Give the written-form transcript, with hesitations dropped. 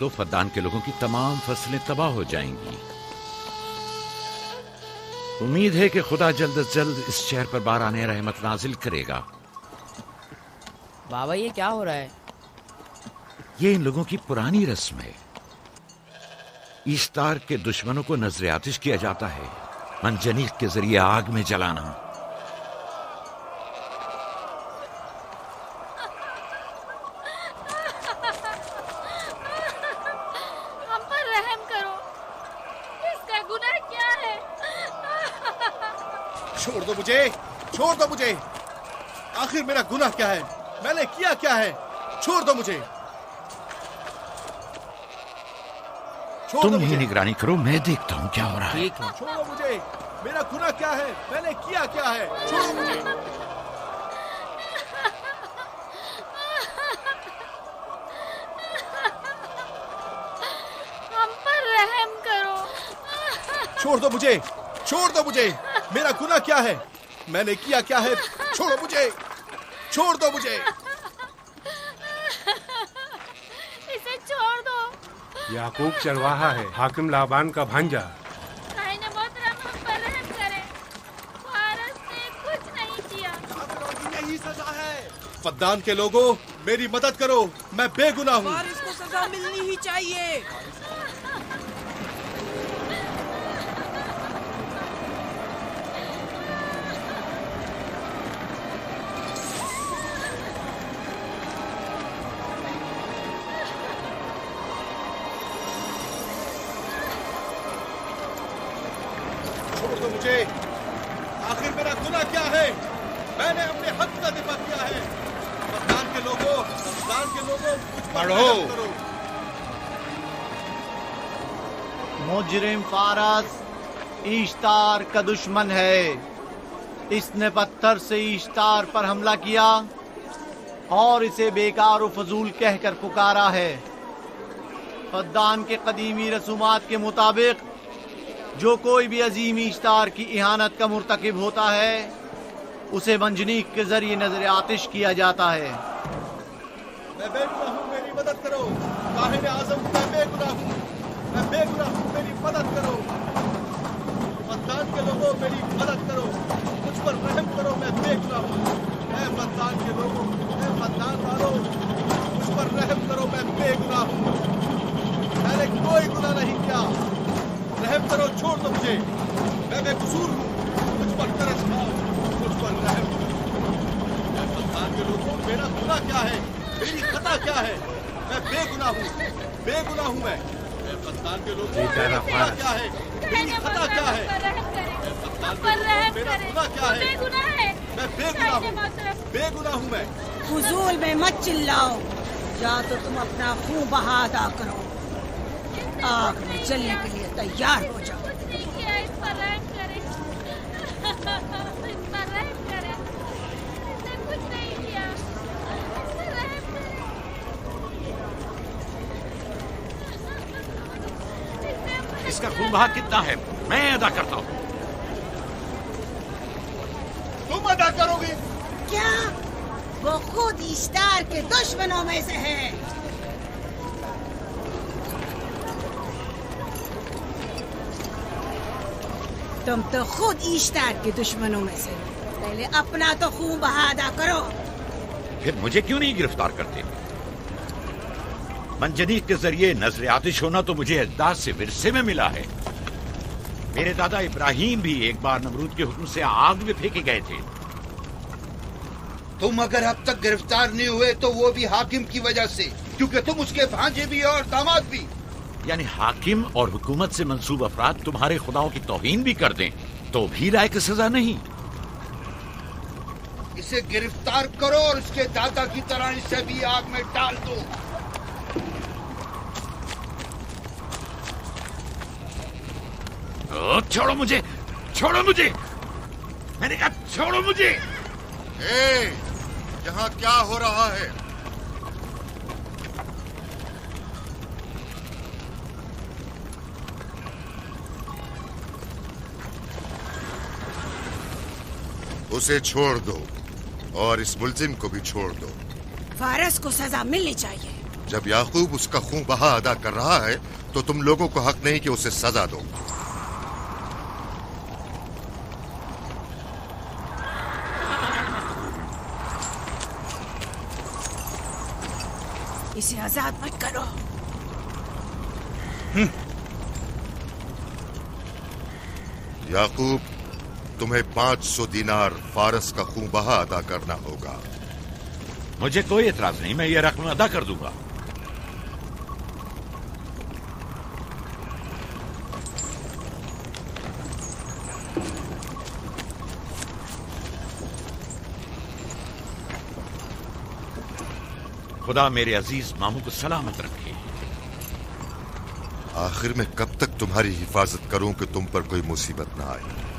तो फद्दान के लोगों की तमाम फसलें तबाह हो जाएंगी। उम्मीद है कि खुदा जल्द से जल्द इस शहर पर बाराने रहमत नाजिल करेगा। बाबा ये क्या हो रहा है? ये इन लोगों की पुरानी रस्म है। ईस्तार के दुश्मनों को नजर आतिश किया जाता है, मंजनीक के जरिए आग में जलाना। हम पर रहम करो, इसका गुनाह क्या है? छोड़ दो मुझे, छोड़ दो मुझे। आखिर मेरा गुनाह क्या है? मैंने किया क्या है? छोड़ दो मुझे। तुम ही निगरानी करो, मैं देखता हूँ क्या हो रहा है। ठीक है। छोड़ो मुझे। मेरा गुनाह क्या है? मैंने किया क्या है? छोड़ो मुझे। हम पर रहम करो। छोड़ दो मुझे, छोड़ दो मुझे। मेरा गुनाह क्या है? मैंने किया क्या है? छोड़ो मुझे, छोड़ दो मुझे। इसे छोड़ दो। याकूब चरवाहा है, हाकिम लाबान का भांजा। दाहिने मोहतरम हम पर रहम करें। फारस ने कुछ नहीं किया। यही सजा है। फद्दान के लोगों, मेरी मदद करो, मैं बेगुनाह हूँ। फारिस को सजा मिलनी ही चाहिए। छोड़ दो मुझे। आखिर मेरा गुनाह क्या है? मैंने अपने हक का दिफा किया है। फद्दान के लोगों, मुझ पर रहम करो। मुजरिम फारस ईश्तार का दुश्मन है। इसने पत्थर से ईश्तार पर हमला किया और इसे बेकार और फजूल कहकर पुकारा है। फद्दान के कदीमी रसूमात के मुताबिक जो कोई भी अजीम ईश्तार की इहानत का मुर्तकिब होता है उसे मंजनीक के जरिए नजर आतिश किया जाता है। मैं बेगुनाह हूँ, मेरी मदद करो। काहिर आज़म, मैं बेगुनाह हूँ, मैं बेगुनाह हूँ, मेरी मदद करो। फद्दान के लोगों, मेरी मदद करो, मुझ पर रहम करो, मैं बेगुनाह हूँ। ऐ फद्दान के लोगों, ऐ फद्दान वालों, मुझ पर रहम करो, मैं बेगुनाह हूँ। मैंने कोई गुनाह नहीं किया। रहम करो, छोड़ दो मुझे। मैं बेकसूर हूँ, मुझ पर तरस खाओ, मुझ पर रहम करो। ऐ फद्दान के लोगों, मेरा गुनाह क्या है? मेरी खता क्या है? मैं बेगुनाह हूँ, बेगुनाह हूँ मैं। फद्दान के लोगों, मेरा गुनाह क्या है? मेरी खता क्या है? फद्दान के लोगों, मेरा गुनाह क्या है? मैं बेगुनाह हूँ, बेगुनाह हूँ मैं। फुजूल में मत चिल्लाओ, या तो तुम अपना खून बहा अदा करो, आग में जलने के लिए तैयार हो जाओ। इस पर रहम करें, इस पर रहम करें। इसने कुछ नहीं किया, इस पर रहम करें। इसका खून बहा कितना है मैं अदा करता हूँ। तुम अदा करोगी? क्या वो खुद ईश्तार के दुश्मनों में से है? तुम तो खुद ईश्तार के दुश्मनों में से। पहले अपना तो खून बहा अदा करो। फिर मुझे क्यों नहीं गिरफ्तार करते? मंजनीक के जरिए नजर आतिश होना तो मुझे अजदाद से विरसे में मिला है। मेरे दादा इब्राहिम भी एक बार नमरूद के हुक्म से आग में फेंके गए थे। तुम अगर अब तक गिरफ्तार नहीं हुए तो वो भी हाकिम की वजह से, क्योंकि तुम उसके भांजे भी और दामाद भी। यानी हाकिम और हुकूमत से मंसूब अफराद तुम्हारे खुदाओं की तौहीन भी कर दें तो भी लायक सजा नहीं। इसे गिरफ्तार करो और उसके दादा की तरह इसे भी आग में डाल दो। छोड़ो मुझे, छोड़ो मुझे, मैंने कहा छोड़ो मुझे। यहाँ क्या हो रहा है? उसे छोड़ दो और इस मुल्जिम को भी छोड़ दो। फारस को सजा मिलनी चाहिए। जब याकूब उसका खून बहा अदा कर रहा है तो तुम लोगों को हक नहीं कि उसे सजा दो। इसे आजाद मत करो। याकूब, तुम्हें 500 दीनार फारस का खून बहा अदा करना होगा। मुझे कोई एतराज नहीं, मैं ये रकम अदा कर दूंगा। खुदा मेरे अजीज मामू को सलामत रखे। आखिर में कब तक तुम्हारी हिफाजत करूं कि तुम पर कोई मुसीबत ना आए।